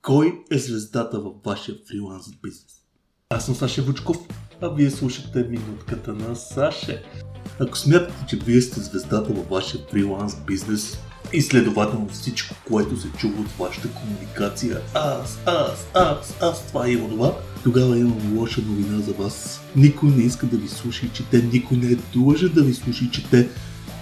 Кой е звездата във вашия фриланс бизнес? Аз съм Саша Вучков, а вие слушате минутката на Саше. Ако смятате, че вие сте звездата във вашия фриланс бизнес и следователно всичко, което се чува от вашата комуникация, това и онова, тогава имам лоша новина за вас. Никой не иска да ви слуша и чете, никой не е длъжен да ви слуша и чете,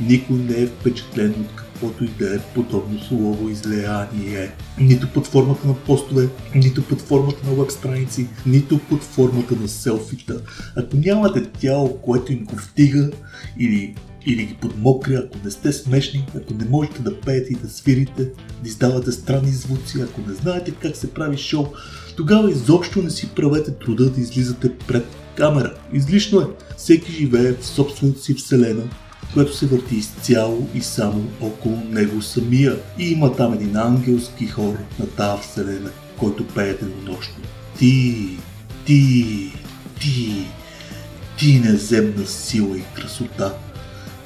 никой не е впечатлен от каквото и да е подобно слово излияние. Нито под формата на постове, нито под формата на веб страници, нито под формата на селфита. Ако нямате тяло, което им го вдига или ги подмокря, ако не сте смешни, ако не можете да пеете и да свирите, да издавате странни звуци, ако не знаете как се прави шоу, тогава изобщо не си правете труда да излизате пред камера. Излишно е. Всеки живее в собствената си вселена, която се върти изцяло и само около него самия. И има там един ангелски хор на тази вселена, който пее денонощно. Ти неземна сила и красота.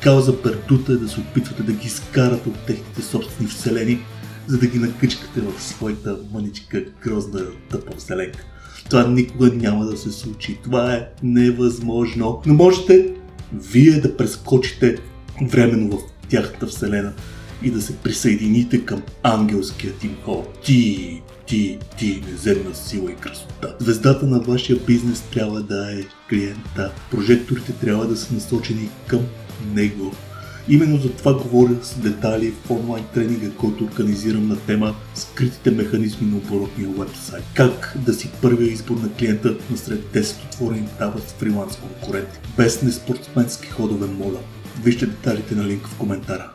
Кауза пердута е да се опитвате да ги изкарате от техните собствени вселени, за да ги накъчкате в своята мъничка, грозна, тъпа вселенка. Това никога няма да се случи. Това е невъзможно. Но можете вие да прескочите временно в тяхната вселена и да се присъедините към ангелският им хор. Ти, неземна сила и красота. Звездата на вашия бизнес трябва да е клиента. Прожекторите трябва да са насочени към него. Именно за това говоря с детайли в онлайн тренинга, който организирам на тема скритите механизми на оборотния уебсайт. Как да си първия избор на клиента насред 10 отворени таба с фриланс конкуренти. Без неспортсменски ходове, моля. Вижте детайлите на линк в коментара.